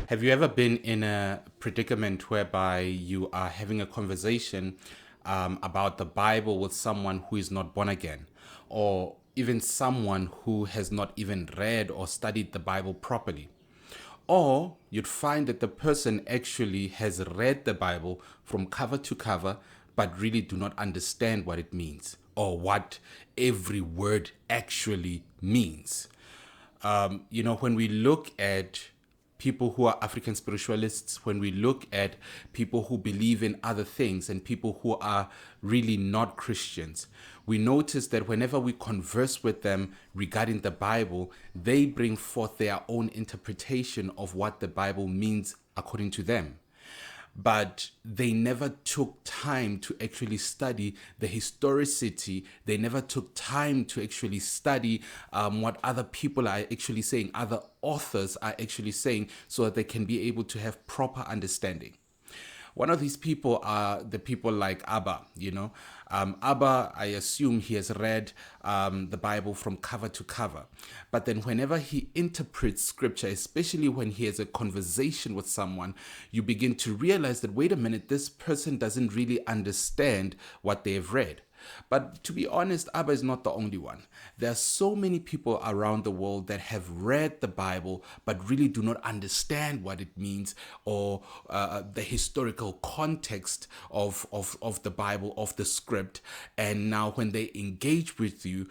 Have you ever been in a predicament whereby you are having a conversation about the Bible with someone who is not born again, or even someone who has not even read or studied the Bible properly? Or you'd find that the person actually has read the Bible from cover to cover, but really do not understand what it means or what every word actually means. When we look at people who are African spiritualists, when we look at people who believe in other things and people who are really not Christians, we notice that whenever we converse with them regarding the Bible, they bring forth their own interpretation of what the Bible means according to them. But they never took time to actually study the historicity. They never took time to actually study what other people are actually saying, other authors are actually saying, so that they can be able to have proper understanding. One of these people are the people like Abba, Abba, I assume he has read the Bible from cover to cover. But then whenever he interprets scripture, especially when he has a conversation with someone, you begin to realize that, wait a minute, this person doesn't really understand what they have read. But to be honest, Abba is not the only one. There are so many people around the world that have read the Bible but really do not understand what it means, or the historical context of the Bible, of the script. And now when they engage with you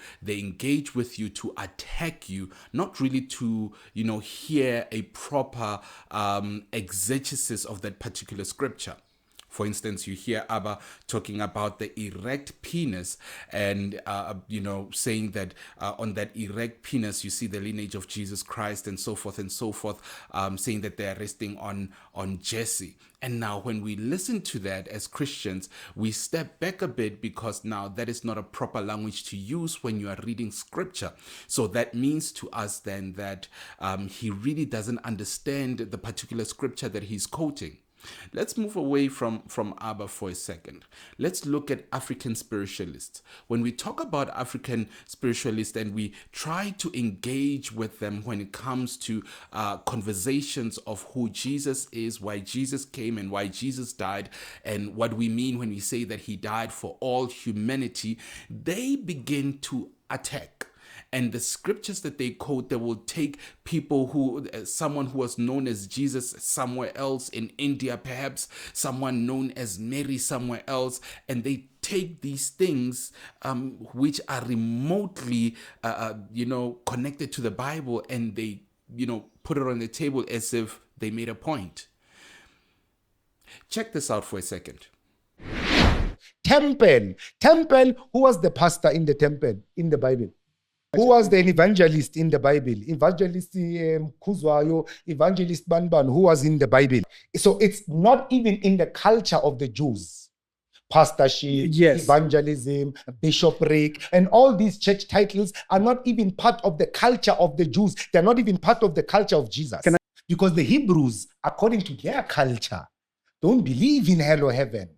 to attack you, not really to, hear a proper exegesis of that particular scripture. For instance, you hear Abba talking about the erect penis and, saying that on that erect penis, you see the lineage of Jesus Christ and so forth, saying that they are resting on Jesse. And now when we listen to that as Christians, we step back a bit, because now that is not a proper language to use when you are reading scripture. So that means to us then that he really doesn't understand the particular scripture that he's quoting. Let's move away from Abba for a second. Let's look at African spiritualists. When we talk about African spiritualists and we try to engage with them when it comes to conversations of who Jesus is, why Jesus came and why Jesus died, and what we mean when we say that he died for all humanity, they begin to attack. And the scriptures that they quote, they will take someone who was known as Jesus somewhere else in India, perhaps someone known as Mary somewhere else, and they take these things which are remotely, connected to the Bible, and they, put it on the table as if they made a point. Check this out for a second. Temple. Who was the pastor in the temple in the Bible? Who was the evangelist in the Bible? Evangelist Kuzwayo, evangelist Banban, who was in the Bible? So it's not even in the culture of the Jews. Pastorship, yes, evangelism, bishopric, and all these church titles are not even part of the culture of the Jews. They're not even part of the culture of Jesus. Because the Hebrews, according to their culture, don't believe in hell or heaven.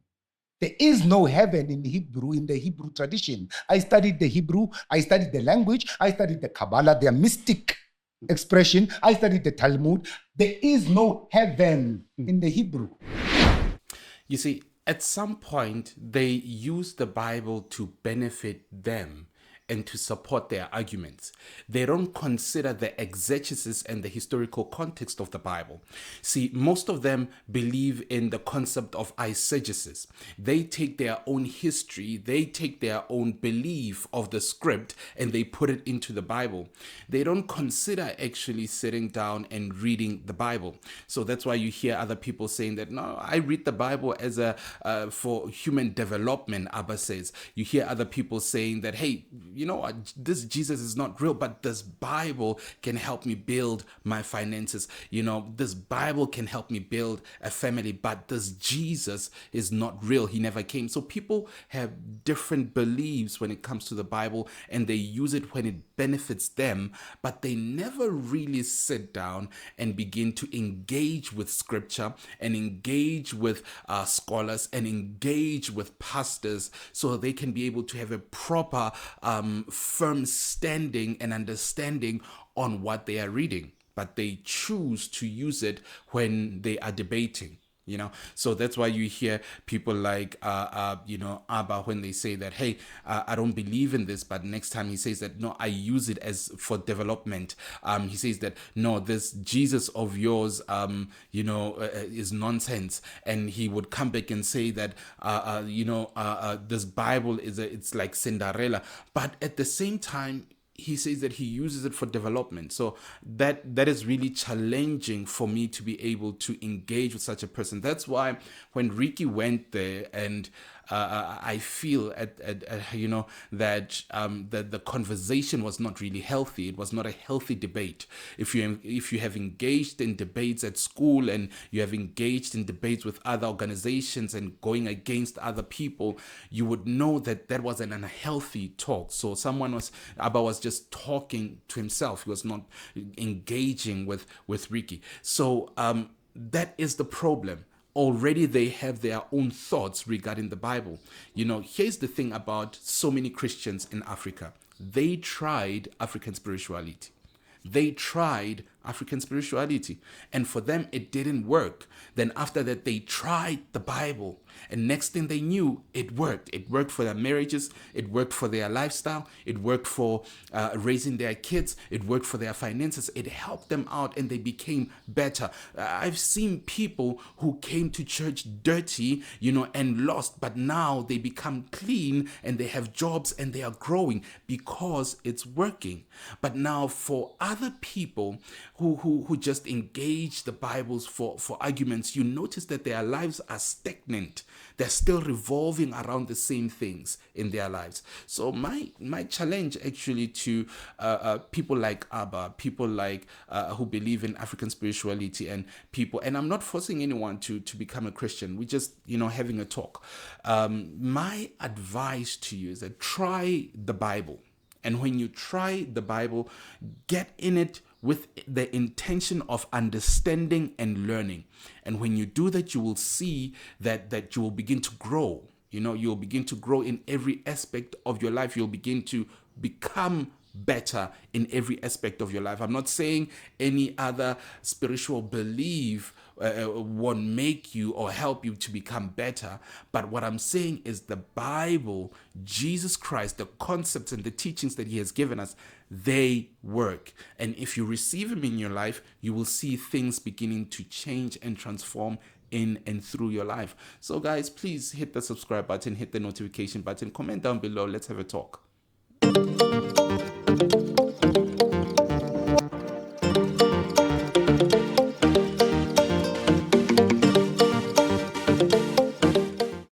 There is no heaven in the Hebrew tradition. I studied the Hebrew, I studied the language, I studied the Kabbalah, their mystic expression, I studied the Talmud. There is no heaven in the Hebrew. You see, at some point, they use the Bible to benefit them and to support their arguments. They don't consider the exegesis and the historical context of the Bible. See, most of them believe in the concept of eisegesis. They take their own history, they take their own belief of the script, and they put it into the Bible. They don't consider actually sitting down and reading the Bible. So that's why you hear other people saying that, no, I read the Bible as for human development, Abba says. You hear other people saying that, hey, this Jesus is not real, but this Bible can help me build my finances. This Bible can help me build a family, but this Jesus is not real. He never came. So people have different beliefs when it comes to the Bible, and they use it when it benefits them, but they never really sit down and begin to engage with scripture and engage with scholars and engage with pastors, so they can be able to have a proper firm standing and understanding on what they are reading. but they choose to use it when they are debating. So that's why you hear people like Abba, when they say that, hey, I don't believe in this, but next time he says that, no, I use it as for development. He says that, no, this Jesus of yours is nonsense, and he would come back and say that this Bible it's like Cinderella, but at the same time he says that he uses it for development. So that is really challenging for me to be able to engage with such a person. That's why when Ricky went there, and I feel that the conversation was not really healthy. It was not a healthy debate. If you have engaged in debates at school, and you have engaged in debates with other organizations and going against other people, you would know that was an unhealthy talk. So Abba was just talking to himself. He was not engaging with Ricky. So that is the problem. Already they have their own thoughts regarding the Bible. Here's the thing about so many Christians in Africa. They tried African spirituality. And for them, it didn't work. Then after that, they tried the Bible. And next thing they knew, it worked. It worked for their marriages. It worked for their lifestyle. It worked for raising their kids. It worked for their finances. It helped them out, and they became better. I've seen people who came to church dirty, and lost, but now they become clean, and they have jobs, and they are growing because it's working. But now for other people who just engage the Bibles for arguments, you notice that their lives are stagnant. They're still revolving around the same things in their lives. So my challenge actually to people like Abba, people like who believe in African spirituality, and I'm not forcing anyone to become a Christian. We're just having a talk. My advice to you is that try the Bible. And when you try the Bible, get in it with the intention of understanding and learning. And when you do that, you will see that you will begin to grow. You'll begin to grow in every aspect of your life. You'll begin to become better in every aspect of your life. I'm not saying any other spiritual belief won't make you or help you to become better. But what I'm saying is the Bible, Jesus Christ, the concepts and the teachings that he has given us, they work. And if you receive him in your life, you will see things beginning to change and transform in and through your life. So guys, please hit the subscribe button, hit the notification button, comment down below. Let's have a talk.